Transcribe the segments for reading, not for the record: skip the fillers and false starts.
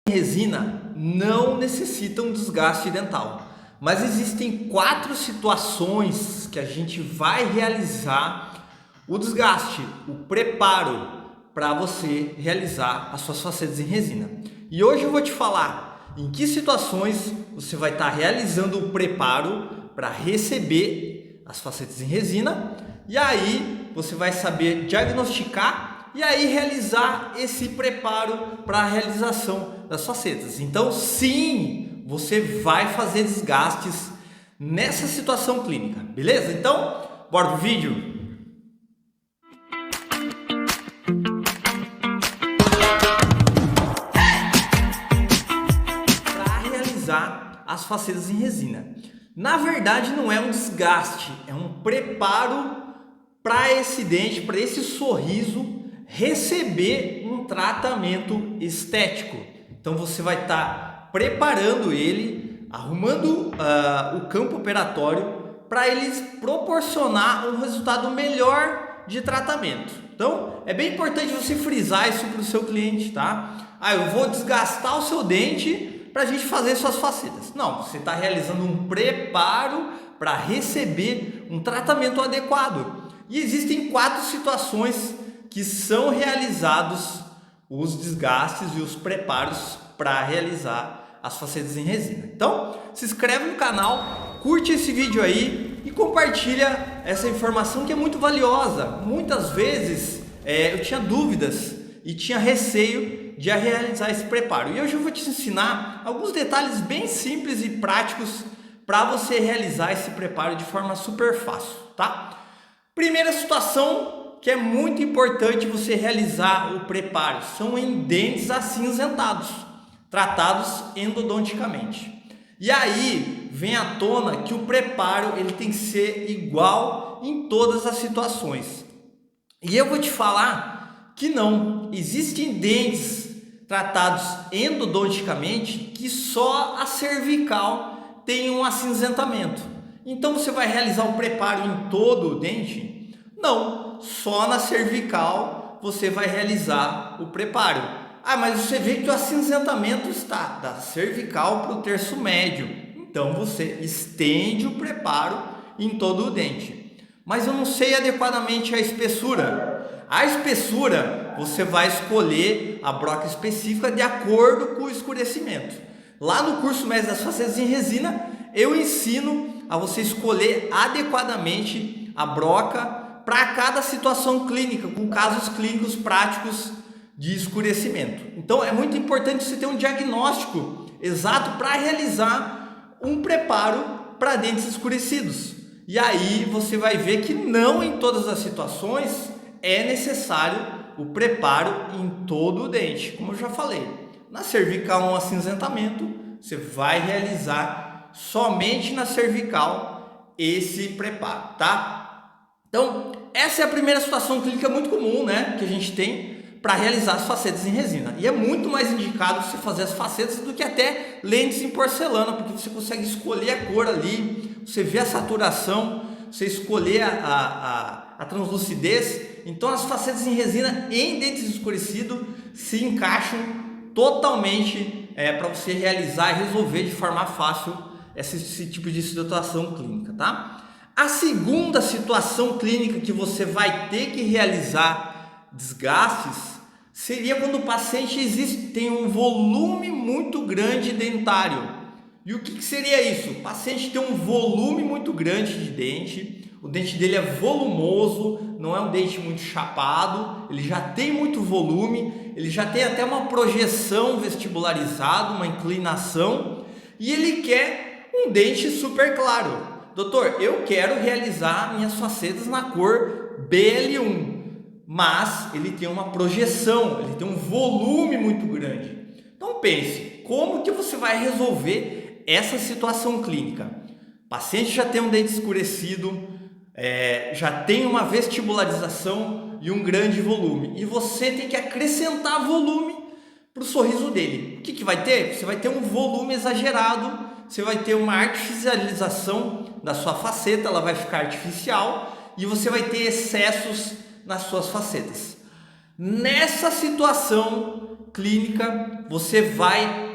Resina não necessitam desgaste dental, mas existem 4 situações que a gente vai realizar o desgaste, o preparo para você realizar as suas facetas em resina. E hoje eu vou te falar em que situações você vai estar realizando o preparo para receber as facetas em resina, e aí você vai saber diagnosticar e aí realizar esse preparo para a realização das facetas. Então sim, você vai fazer desgastes nessa situação clínica, beleza? Então, bora pro vídeo? Para realizar as facetas em resina. Na verdade não é um desgaste, é um preparo para esse dente, para esse sorriso receber um tratamento estético. Então você vai estar preparando ele, arrumando o campo operatório para eles proporcionar um resultado melhor de tratamento. Então é bem importante você frisar isso para o seu cliente, tá? Eu vou desgastar o seu dente para a gente fazer suas facetas. Não, você está realizando um preparo para receber um tratamento adequado. E existem 4 situações que são realizados os desgastes e os preparos para realizar as facetas em resina. Então, se inscreve no canal, curte esse vídeo aí e compartilha essa informação que é muito valiosa. Muitas vezes eu tinha dúvidas e tinha receio de realizar esse preparo. E hoje eu vou te ensinar alguns detalhes bem simples e práticos para você realizar esse preparo de forma super fácil, tá? Primeira situação que é muito importante você realizar o preparo são em dentes acinzentados, tratados endodonticamente. E aí vem à tona que o preparo ele tem que ser igual em todas as situações. E eu vou te falar que não, existem dentes tratados endodonticamente que só a cervical tem um acinzentamento. Então você vai realizar o preparo em todo o dente? Não, só na cervical você vai realizar o preparo. Mas você vê que o acinzentamento está da cervical para o terço médio. Então você estende o preparo em todo o dente. Mas eu não sei adequadamente a espessura. A espessura você vai escolher a broca específica de acordo com o escurecimento. Lá no curso Mestre das Facetas em Resina, eu ensino a você escolher adequadamente a broca para cada situação clínica, com casos clínicos práticos de escurecimento. Então é muito importante você ter um diagnóstico exato para realizar um preparo para dentes escurecidos. E aí você vai ver que não em todas as situações é necessário o preparo em todo o dente, como eu já falei. Na cervical um acinzentamento, você vai realizar somente na cervical esse preparo, tá? Então, essa é a primeira situação clínica muito comum, né, que a gente tem para realizar as facetas em resina. E é muito mais indicado você fazer as facetas do que até lentes em porcelana, porque você consegue escolher a cor ali, você vê a saturação, você escolher a translucidez. Então, as facetas em resina em dentes escurecidos se encaixam totalmente para você realizar e resolver de forma fácil esse tipo de situação clínica, tá? A segunda situação clínica que você vai ter que realizar desgastes seria quando o paciente tem um volume muito grande dentário. E o que seria isso? O paciente tem um volume muito grande de dente, o dente dele é volumoso, não é um dente muito chapado, ele já tem muito volume, ele já tem até uma projeção vestibularizada, uma inclinação, e ele quer um dente super claro. Doutor, eu quero realizar minhas facetas na cor BL1, mas ele tem uma projeção, ele tem um volume muito grande. Então pense, como que você vai resolver essa situação clínica? O paciente já tem um dente escurecido, já tem uma vestibularização e um grande volume, e você tem que acrescentar volume para o sorriso dele. O que vai ter? Você vai ter um volume exagerado, você vai ter uma artificialização da sua faceta, ela vai ficar artificial e você vai ter excessos nas suas facetas. Nessa situação clínica, você vai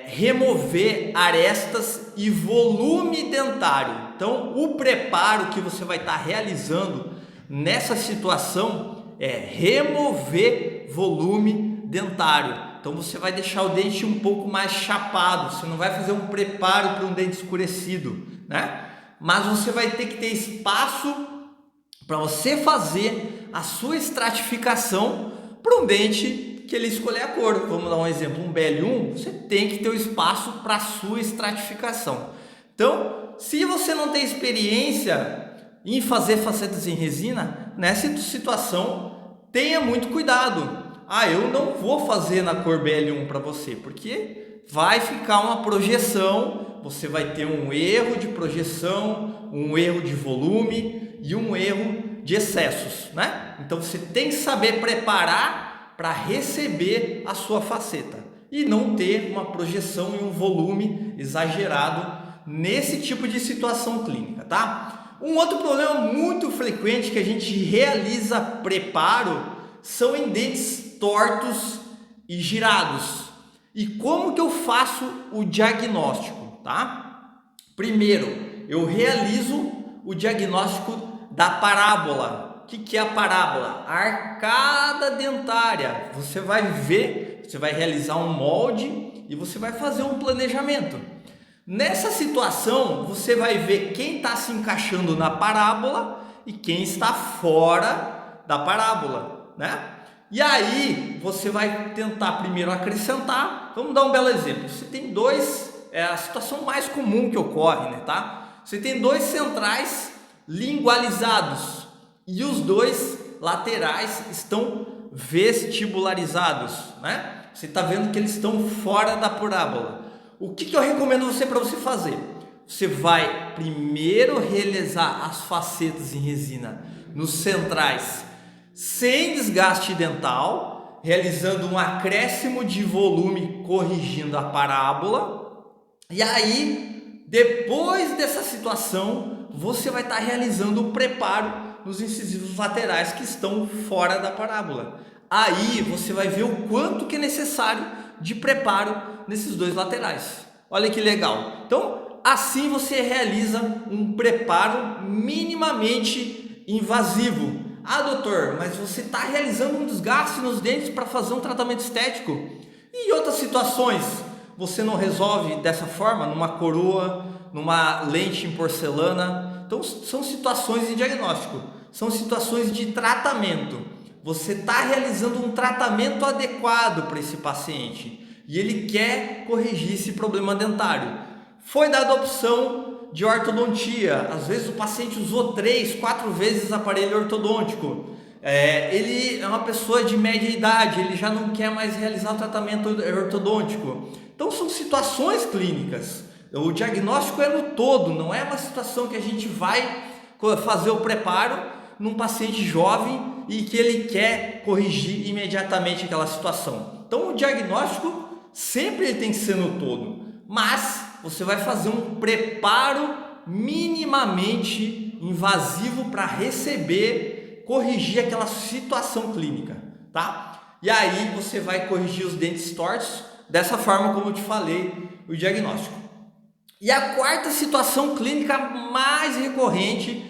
remover arestas e volume dentário. Então, o preparo que você vai estar realizando nessa situação é remover volume dentário. Então, você vai deixar o dente um pouco mais chapado. Você não vai fazer um preparo para um dente escurecido, né? Mas você vai ter que ter espaço para você fazer a sua estratificação para um dente que ele escolher a cor. Vamos dar um exemplo, um BL1, você tem que ter o espaço para a sua estratificação. Então, se você não tem experiência em fazer facetas em resina, nessa situação, tenha muito cuidado. Eu não vou fazer na cor BL1 para você, porque vai ficar uma projeção, você vai ter um erro de projeção, um erro de volume e um erro de excessos, né? Então você tem que saber preparar para receber a sua faceta e não ter uma projeção e um volume exagerado nesse tipo de situação clínica, tá? Um outro problema muito frequente que a gente realiza preparo são em dentes tortos e girados. E como que eu faço o diagnóstico, tá? Primeiro, eu realizo o diagnóstico da parábola. O que é a parábola? A arcada dentária. Você vai ver, você vai realizar um molde e você vai fazer um planejamento. Nessa situação, você vai ver quem está se encaixando na parábola e quem está fora da parábola, né? E aí, você vai tentar primeiro acrescentar. Vamos dar um belo exemplo. Você tem dois, a situação mais comum que ocorre, né, tá? Você tem dois centrais lingualizados e os dois laterais estão vestibularizados, né? Você está vendo que eles estão fora da parábola. O que eu recomendo para você fazer? Você vai primeiro realizar as facetas em resina nos centrais sem desgaste dental, realizando um acréscimo de volume corrigindo a parábola. E aí, depois dessa situação, você vai estar realizando o preparo nos incisivos laterais que estão fora da parábola. Aí você vai ver o quanto que é necessário de preparo nesses dois laterais. Olha que legal. Então, assim você realiza um preparo minimamente invasivo. Doutor, mas você está realizando um desgaste nos dentes para fazer um tratamento estético. E em outras situações, você não resolve dessa forma, numa coroa, numa lente em porcelana. Então, são situações de diagnóstico, são situações de tratamento. Você está realizando um tratamento adequado para esse paciente e ele quer corrigir esse problema dentário. Foi dada a opção de ortodontia, às vezes o paciente usou 3, 4 vezes aparelho ortodôntico, ele é uma pessoa de média idade, ele já não quer mais realizar o tratamento ortodôntico. Então são situações clínicas, o diagnóstico é no todo, não é uma situação que a gente vai fazer o preparo num paciente jovem e que ele quer corrigir imediatamente aquela situação. Então o diagnóstico sempre ele tem que ser no todo, mas você vai fazer um preparo minimamente invasivo para receber, corrigir aquela situação clínica, tá? E aí você vai corrigir os dentes tortos dessa forma como eu te falei, o diagnóstico. E a quarta situação clínica mais recorrente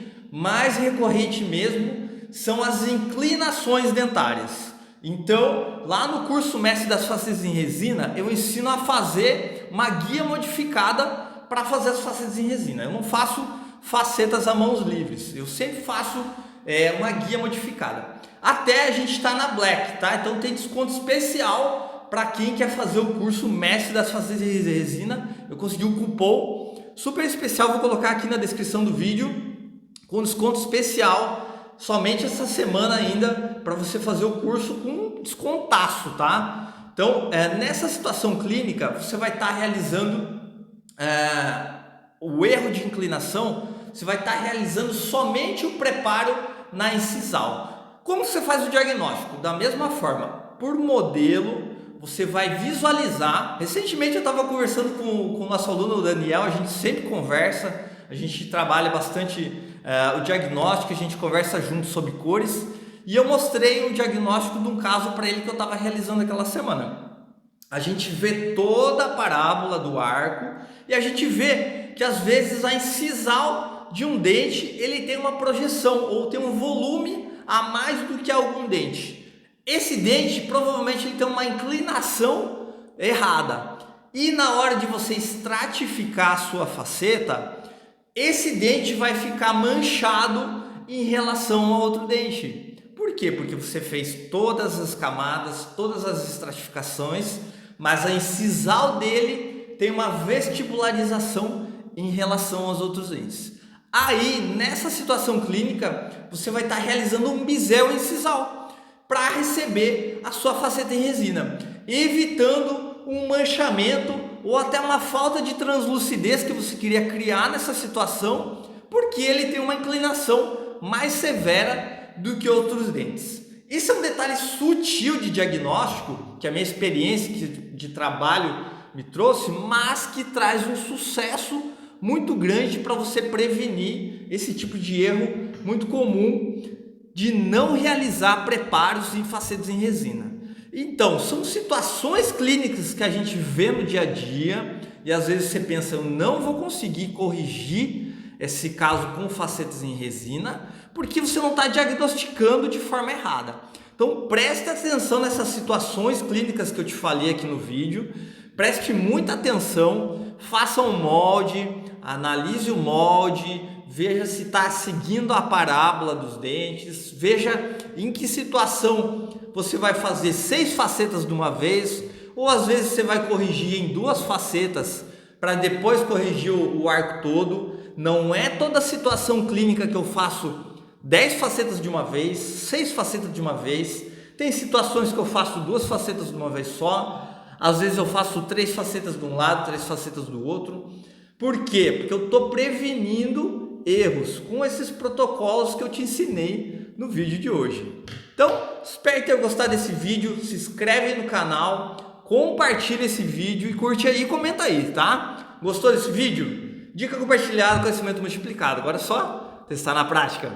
mesmo, são as inclinações dentárias. Então, lá no curso Mestre das Facetas em Resina, eu ensino a fazer uma guia modificada para fazer as facetas em resina. Eu não faço facetas a mãos livres, eu sempre faço uma guia modificada. Até a gente está na Black, tá? Então tem desconto especial para quem quer fazer o curso Mestre das Facetas em Resina. Eu consegui um cupom super especial, vou colocar aqui na descrição do vídeo, com desconto especial somente essa semana ainda, para você fazer o curso com descontaço, tá? Então, nessa situação clínica, você vai estar realizando o erro de inclinação, você vai estar realizando somente o preparo na incisal. Como você faz o diagnóstico? Da mesma forma, por modelo, você vai visualizar. Recentemente eu estava conversando com o nosso aluno Daniel, a gente sempre conversa, a gente trabalha bastante o diagnóstico, a gente conversa junto sobre cores e eu mostrei um diagnóstico de um caso para ele que eu estava realizando aquela semana. A gente vê toda a parábola do arco e a gente vê que às vezes a incisal de um dente ele tem uma projeção ou tem um volume a mais do que algum dente. Esse dente provavelmente ele tem uma inclinação errada e na hora de você estratificar a sua faceta, esse dente vai ficar manchado em relação ao outro dente. Por quê? Porque você fez todas as camadas, todas as estratificações, mas a incisal dele tem uma vestibularização em relação aos outros dentes. Aí, nessa situação clínica, você vai estar realizando um bisel incisal para receber a sua faceta em resina, evitando um manchamento ou até uma falta de translucidez que você queria criar nessa situação, porque ele tem uma inclinação mais severa do que outros dentes. Isso é um detalhe sutil de diagnóstico que a minha experiência de trabalho me trouxe, mas que traz um sucesso muito grande para você prevenir esse tipo de erro muito comum de não realizar preparos em facetas em resina. Então, são situações clínicas que a gente vê no dia a dia e às vezes você pensa, eu não vou conseguir corrigir esse caso com facetas em resina, porque você não está diagnosticando de forma errada. Então preste atenção nessas situações clínicas que eu te falei aqui no vídeo, preste muita atenção, faça um molde, analise o molde, veja se está seguindo a parábola dos dentes, veja em que situação você vai fazer 6 facetas de uma vez, ou às vezes você vai corrigir em 2 facetas para depois corrigir o arco todo. Não é toda situação clínica que eu faço 10 facetas de uma vez, 6 facetas de uma vez. Tem situações que eu faço 2 facetas de uma vez só. Às vezes eu faço 3 facetas de um lado, 3 facetas do outro. Por quê? Porque eu estou prevenindo erros com esses protocolos que eu te ensinei no vídeo de hoje. Então, espero ter gostado desse vídeo. Se inscreve aí no canal, compartilha esse vídeo e curte aí e comenta aí, tá? Gostou desse vídeo? Dica compartilhada, conhecimento multiplicado. Agora é só testar na prática.